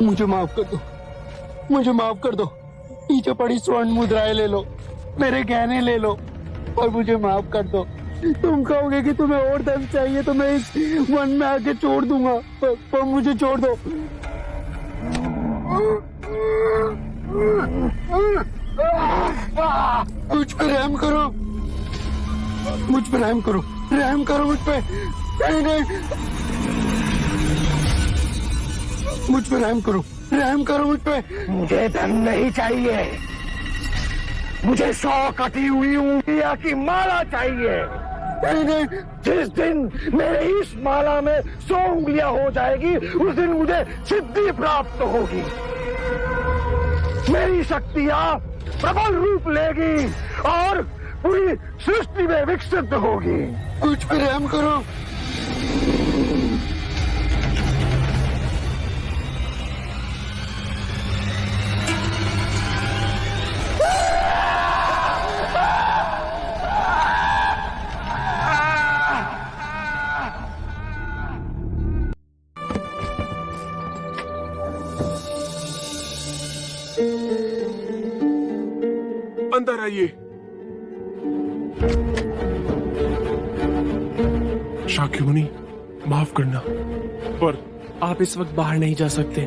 मुझे माफ कर दो, मुझे माफ कर दो। पीछे पड़ी स्वर्ण मुद्राएं ले लो, मेरे गहने ले लो और मुझे माफ कर दो। तुम कहोगे कि तुम्हें और धन चाहिए तो मैं इस वन में आके छोड़ दूंगा, पर मुझे छोड़ दो। मुझ पे रहम करो, मुझ पे रहम करो, रहम करो मुझ पे। नहीं नहीं, मुझ पे रहम करो, रहम करो मुझ पे। मुझे धन नहीं चाहिए, मुझे 100 कटी हुई उंगलियां की माला चाहिए। नहीं नहीं, जिस दिन मेरे इस माला में 100 उंगलियां हो जाएगी उस दिन मुझे सिद्धि प्राप्त होगी। मेरी शक्तियां प्रबल रूप लेगी और पूरी सृष्टि में विकसित होगी। मुझ पे रहम करो। अंदर आइए। शाक्यमुनि, माफ करना, पर आप इस वक्त बाहर नहीं जा सकते।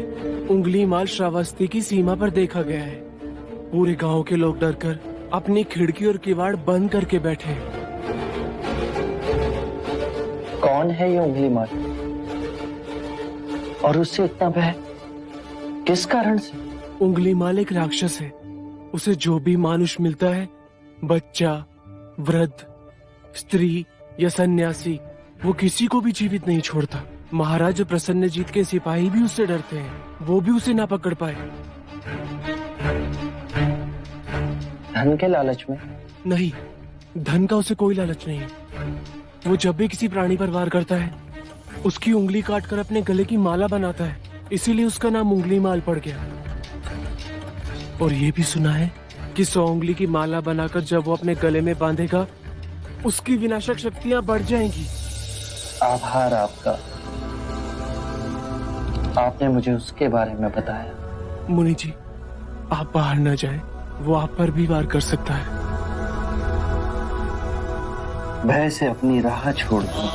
उंगली माल श्रावस्ती की सीमा पर देखा गया है। पूरे गांव के लोग डरकर अपनी खिड़की और किवाड़ बंद करके बैठे हैं। कौन है ये उंगली माल और उससे इतना भय किस कारण से? उंगली माल एक राक्षस है। उसे जो भी मानुष मिलता है, बच्चा, वृद्ध, स्त्री या सन्यासी, वो किसी को भी जीवित नहीं छोड़ता। महाराज प्रसन्नजीत के सिपाही भी उससे डरते हैं, वो भी उसे ना पकड़ पाए। धन के लालच में? नहीं, धन का उसे कोई लालच नहीं है। वो जब भी किसी प्राणी पर वार करता है, उसकी उंगली काटकर अपने गले की माला बनाता है, इसीलिए उसका नाम उंगली माल पड़ गया। और ये भी सुना है कि 100 उंगली की माला बनाकर जब वो अपने गले में बांधेगा, उसकी विनाशक शक्तियां बढ़ जाएंगी। आभार आपका, आपने मुझे उसके बारे में बताया। मुनि जी, आप बाहर न जाएं, वो आप पर भी वार कर सकता है। भय से अपनी राह छोड़ दूं,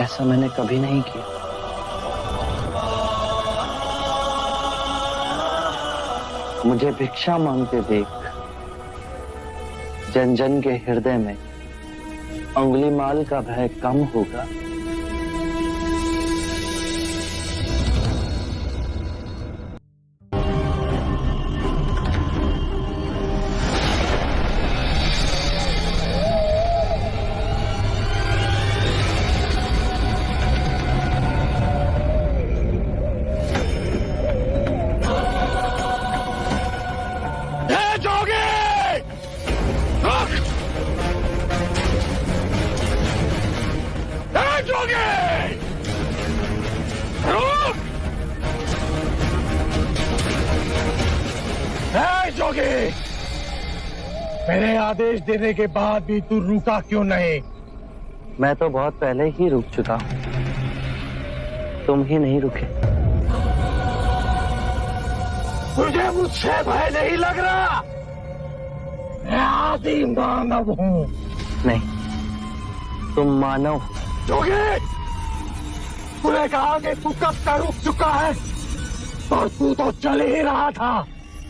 ऐसा मैंने कभी नहीं किया। मुझे भिक्षा मांगते देख जन जन के हृदय में उंगली माल का भय कम होगा। मेरे आदेश देने के बाद भी तू रुका क्यों नहीं? मैं तो बहुत पहले ही रुक चुका हूं, तुम ही नहीं रुके। तुझे मुझसे भय नहीं लग रहा? मैं आदि मानव हूँ। नहीं, तुम मानव हो। जोगी, तूने कहा कि तू कब का रुक चुका है, और तू तो चल ही रहा था,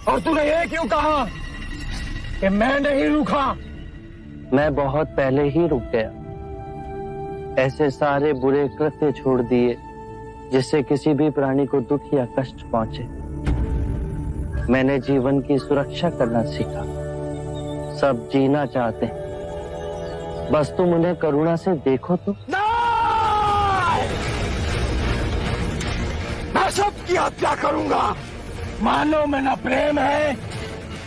और तूने ये क्यों कहा कि मैं नहीं रुका? मैं बहुत पहले ही रुक गया। ऐसे सारे बुरे कृत्य छोड़ दिए जिससे किसी भी प्राणी को दुख या कष्ट पहुंचे। मैंने जीवन की सुरक्षा करना सीखा। सब जीना चाहते हैं, बस तुम उन्हें करुणा से देखो तो। मैं सबकी हत्या करूंगा। मानव में न प्रेम है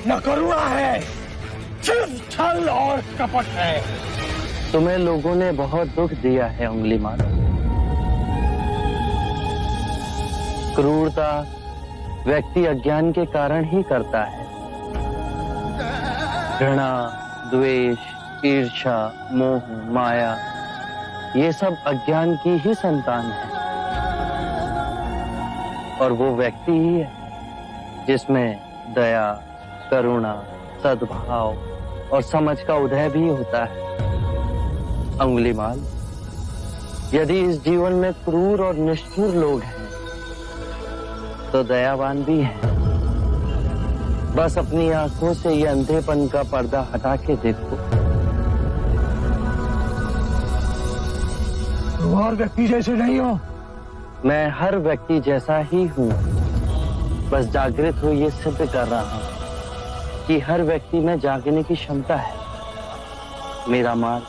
न करुणा है, सिर्फ छल और कपट है। तुम्हें लोगों ने बहुत दुख दिया है उंगली माल। क्रूरता व्यक्ति अज्ञान के कारण ही करता है। घृणा, द्वेष, ईर्ष्या, मोह, माया, ये सब अज्ञान की ही संतान है। और वो व्यक्ति ही है जिसमें दया, करुणा, सद्भाव और समझ का उदय भी होता है। अंगुलीमाल, यदि इस जीवन में क्रूर और निष्ठुर लोग हैं तो दयावान भी हैं। बस अपनी आंखों से ये अंधेपन का पर्दा हटा के देखो। तुम और व्यक्ति जैसे नहीं हो। मैं हर व्यक्ति जैसा ही हूँ, बस जागृत हो ये सिद्ध कर रहा हूँ कि हर व्यक्ति में जागने की क्षमता है। मेरा मार्ग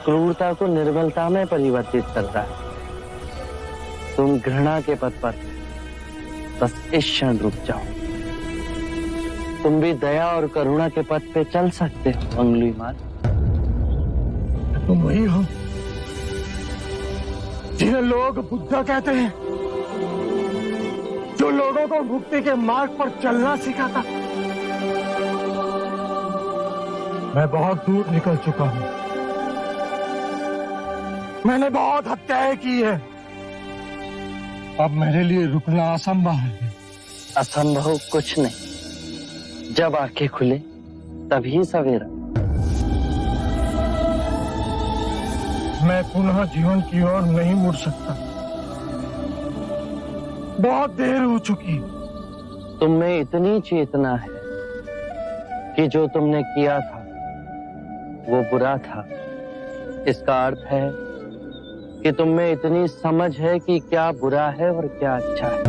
क्रूरता को निर्बलता में परिवर्तित करता है। तुम घृणा के पथ पर बस इस क्षण रुक जाओ। तुम भी दया और करुणा के पथ पे चल सकते हो अंगुलीमाल। तुम वही हो जिन्हें लोग बुद्धा कहते हैं, जो लोगों को मुक्ति के मार्ग पर चलना सिखाता। मैं बहुत दूर निकल चुका हूं। मैंने बहुत हत्याएं की है। अब मेरे लिए रुकना असंभव है। असंभव कुछ नहीं, जब आंखें खुले तभी सवेरा। मैं पुनः जीवन की ओर नहीं मुड़ सकता। बहुत देर हो चुकी। तुम में इतनी चेतना है कि जो तुमने किया था वो बुरा था। इसका अर्थ है कि तुम में इतनी समझ है कि क्या बुरा है और क्या अच्छा है।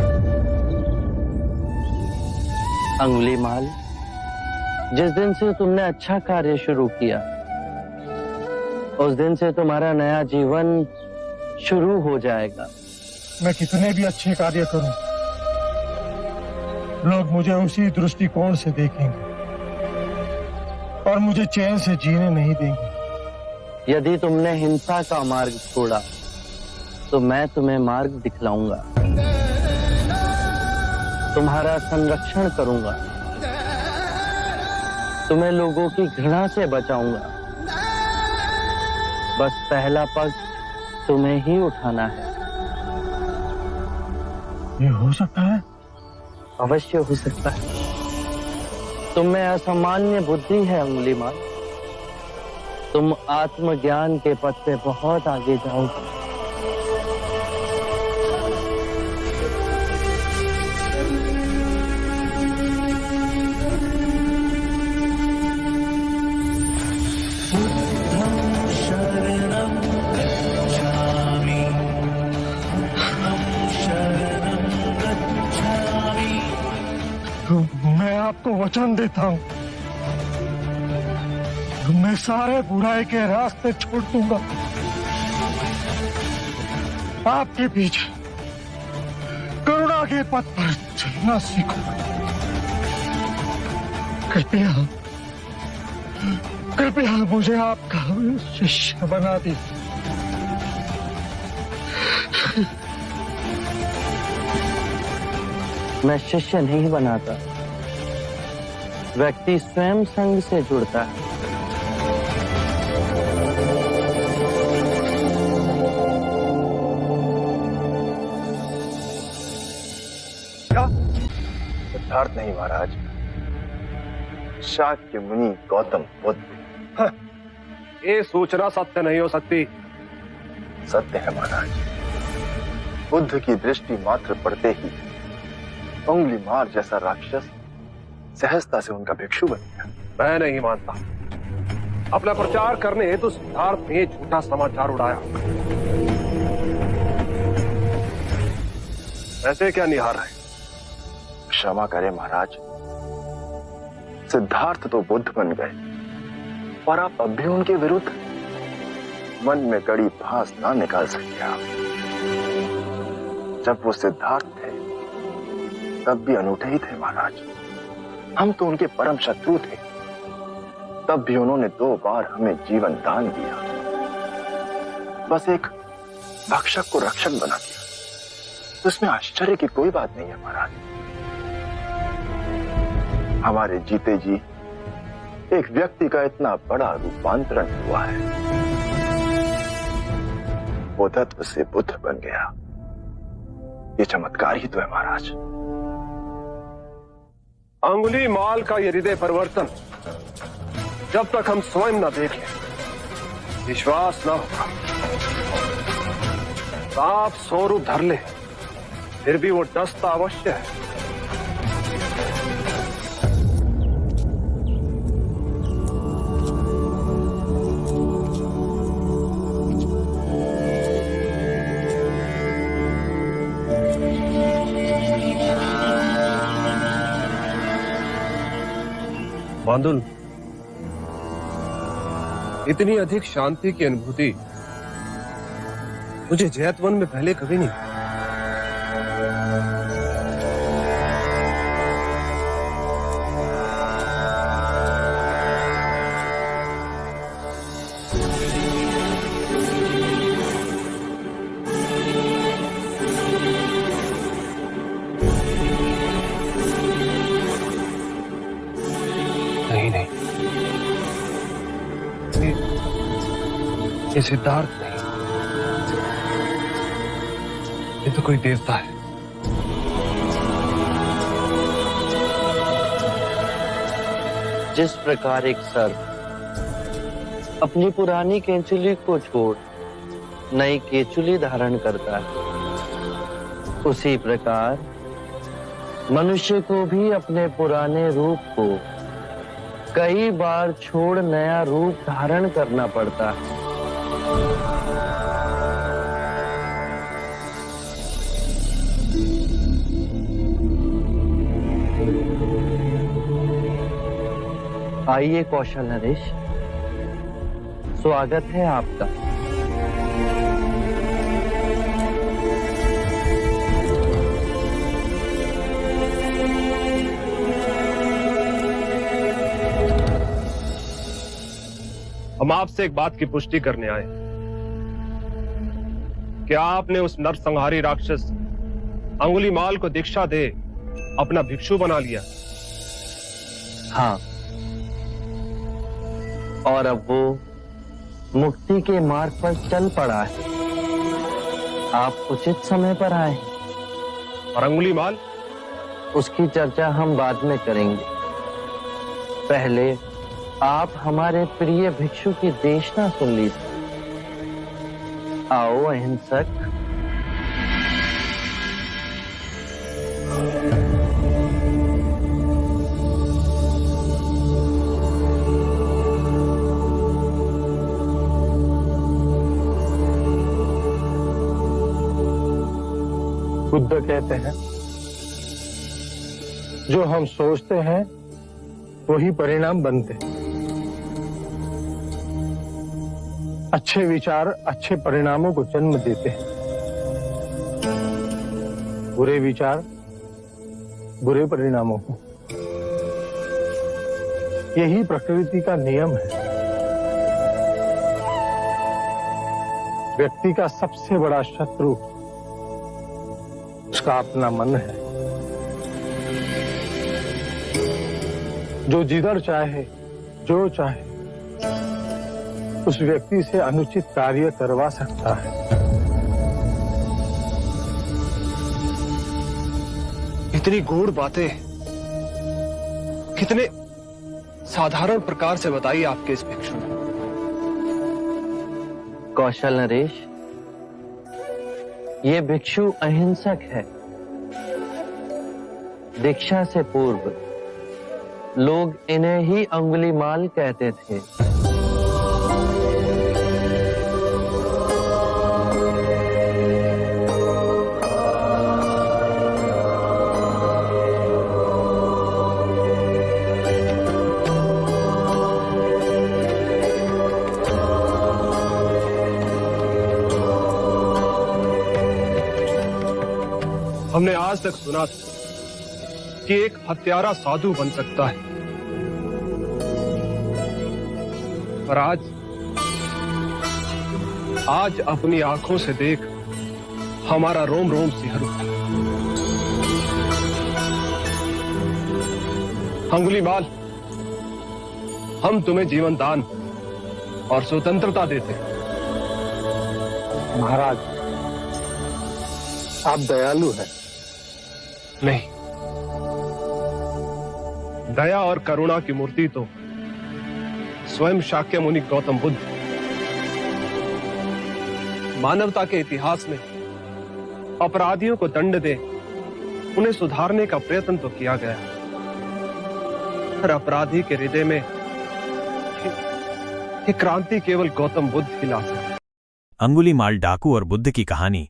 अंगुलीमाल, जिस दिन से तुमने अच्छा कार्य शुरू किया उस दिन से तुम्हारा नया जीवन शुरू हो जाएगा। मैं कितने भी अच्छे कार्य करूं, लोग मुझे उसी दृष्टिकोण से देखेंगे और मुझे चैन से जीने नहीं देंगे। यदि तुमने हिंसा का मार्ग छोड़ा तो मैं तुम्हें मार्ग दिखलाऊंगा। तुम्हारा संरक्षण करूंगा। तुम्हें लोगों की घृणा से बचाऊंगा। बस पहला पग तुम्हें ही उठाना है। ये हो सकता है? अवश्य हो सकता है। तुम में असामान्य बुद्धि है अंगुलीमाल। तुम आत्मज्ञान के पथ पे बहुत आगे जाओगे। मैं आपको वचन देता हूं, मैं सारे बुराई के रास्ते छोड़ दूंगा। आपके पीछे करुणा के पथ पर चलना सीखूंगा। कृपया कृपया मुझे आपका शिष्य बना दीजिए। मैं शिष्य नहीं बनाता, व्यक्ति स्वयं संग से जुड़ता है। क्या? सिद्धार्थ नहीं महाराज, शाक्य मुनि गौतम बुद्ध। ये सूचना सत्य नहीं हो सकती। सत्य है महाराज। बुद्ध की दृष्टि मात्र पड़ते ही अंगुलीमाल जैसा राक्षस सहजता से उनका भिक्षु बन गया। मैं नहीं मानता। अपना प्रचार करने हेतु सिद्धार्थ ने झूठा समाचार उड़ाया। ऐसे क्या निहार है? क्षमा करें महाराज, सिद्धार्थ तो बुद्ध बन गए और आप अब भी उनके विरुद्ध मन में गड़ी भास ना निकाल सके। आप जब वो सिद्धार्थ थे तब भी अनूठे ही थे महाराज। हम तो उनके परम शत्रु थे, तब भी उन्होंने 2 बार हमें जीवन दान दिया। बस एक भक्षक को रक्षक बना दिया, तो इसमें आश्चर्य की कोई बात नहीं है महाराज। हमारे जीते जी एक व्यक्ति का इतना बड़ा रूपांतरण हुआ है। वो तत्व से बुद्ध बन गया ये चमत्कार ही तो है महाराज। अंगुली माल का ये हृदय परिवर्तन जब तक हम स्वयं न देख लें, विश्वास न होगा। सांप 100 रूप धर ले, फिर भी वो डसता अवश्य है। बांदुल, इतनी अधिक शांति की अनुभूति मुझे जैतवन में पहले कभी नहीं। नहीं नहीं, ये सिद्धार्थ नहीं, ये तो कोई देवता है। जिस प्रकार एक सर्प अपनी पुरानी केंचुली को छोड़ नई केंचुली धारण करता है, उसी प्रकार मनुष्य को भी अपने पुराने रूप को कई बार छोड़ नया रूप धारण करना पड़ता है। आइए कौशल नरेश, स्वागत है आपका। हम आपसे एक बात की पुष्टि करने आए। क्या आपने उस नरसंहारी राक्षस अंगुलीमाल को दीक्षा दे अपना भिक्षु बना लिया? हाँ, और अब वो मुक्ति के मार्ग पर चल पड़ा है। आप उचित समय पर आए। और अंगुलीमाल? उसकी चर्चा हम बाद में करेंगे। पहले आप हमारे प्रिय भिक्षु की देशना सुन लीजिए। आओ अहिंसक। बुद्ध कहते हैं, जो हम सोचते हैं वही परिणाम बनते हैं। अच्छे विचार अच्छे परिणामों को जन्म देते हैं, बुरे विचार बुरे परिणामों को। यही प्रकृति का नियम है। व्यक्ति का सबसे बड़ा शत्रु उसका अपना मन है, जो जिधर चाहे जो चाहे उस व्यक्ति से अनुचित कार्य करवा सकता है। इतनी गूढ़ बातें कितने साधारण प्रकार से बताई आपके इस भिक्षु ने। कौशल नरेश, ये भिक्षु अहिंसक है। दीक्षा से पूर्व लोग इन्हें ही अंगुलीमाल कहते थे। हमने आज तक सुना था कि एक हत्यारा साधु बन सकता है, पर आज अपनी आंखों से देख हमारा रोम रोम सिहर उठा। अंगुलीमाल, हम तुम्हें जीवन दान और स्वतंत्रता देते हैं। महाराज, आप दयालु हैं। नहीं, दया और करुणा की मूर्ति तो स्वयं शाक्य मुनि गौतम बुद्ध। मानवता के इतिहास में अपराधियों को दंड दे उन्हें सुधारने का प्रयत्न तो किया गया, पर अपराधी के हृदय में ये क्रांति केवल गौतम बुद्ध ही ला सकते। अंगुलीमाल डाकू और बुद्ध की कहानी।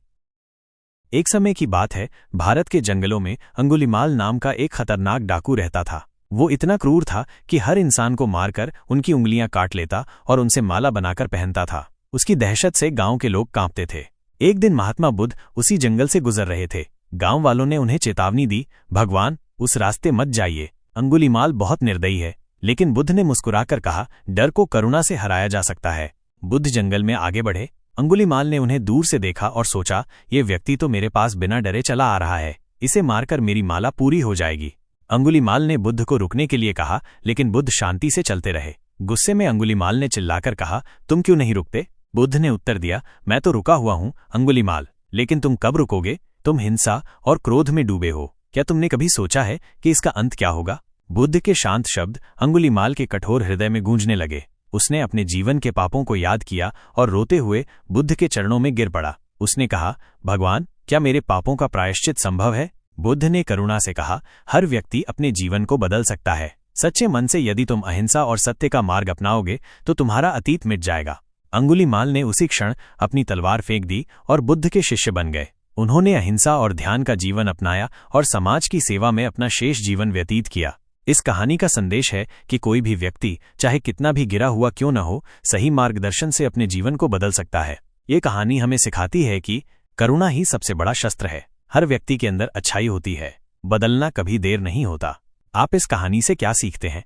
एक समय की बात है, भारत के जंगलों में अंगुलीमाल नाम का एक खतरनाक डाकू रहता था। वो इतना क्रूर था कि हर इंसान को मारकर उनकी उंगलियां काट लेता और उनसे माला बनाकर पहनता था। उसकी दहशत से गांव के लोग कांपते थे। एक दिन महात्मा बुद्ध उसी जंगल से गुजर रहे थे। गांव वालों ने उन्हें चेतावनी दी, भगवान, उस रास्ते मत जाइए, अंगुलीमाल बहुत निर्दयी है। लेकिन बुद्ध ने मुस्कुराकर कहा, डर को करुणा से हराया जा सकता है। बुद्ध जंगल में आगे बढ़े। अंगुलीमाल ने उन्हें दूर से देखा और सोचा, ये व्यक्ति तो मेरे पास बिना डरे चला आ रहा है, इसे मारकर मेरी माला पूरी हो जाएगी। अंगुलीमाल ने बुद्ध को रुकने के लिए कहा, लेकिन बुद्ध शांति से चलते रहे। गुस्से में अंगुलीमाल ने चिल्लाकर कहा, तुम क्यों नहीं रुकते? बुद्ध ने उत्तर दिया, मैं तो रुका हुआ हूं अंगुलीमाल, लेकिन तुम कब रुकोगे? तुम हिंसा और क्रोध में डूबे हो। क्या तुमने कभी सोचा है कि इसका अंत क्या होगा? बुद्ध के शांत शब्द अंगुलीमाल के कठोर हृदय में गूंजने लगे। उसने अपने जीवन के पापों को याद किया और रोते हुए बुद्ध के चरणों में गिर पड़ा। उसने कहा, भगवान, क्या मेरे पापों का प्रायश्चित संभव है? बुद्ध ने करुणा से कहा, हर व्यक्ति अपने जीवन को बदल सकता है। सच्चे मन से यदि तुम अहिंसा और सत्य का मार्ग अपनाओगे तो तुम्हारा अतीत मिट जाएगा। अंगुलीमाल ने उसी क्षण अपनी तलवार फेंक दी और बुद्ध के शिष्य बन गए। उन्होंने अहिंसा और ध्यान का जीवन अपनाया और समाज की सेवा में अपना शेष जीवन व्यतीत किया। इस कहानी का संदेश है कि कोई भी व्यक्ति चाहे कितना भी गिरा हुआ क्यों न हो, सही मार्गदर्शन से अपने जीवन को बदल सकता है। ये कहानी हमें सिखाती है कि करुणा ही सबसे बड़ा शस्त्र है। हर व्यक्ति के अंदर अच्छाई होती है, बदलना कभी देर नहीं होता। आप इस कहानी से क्या सीखते हैं?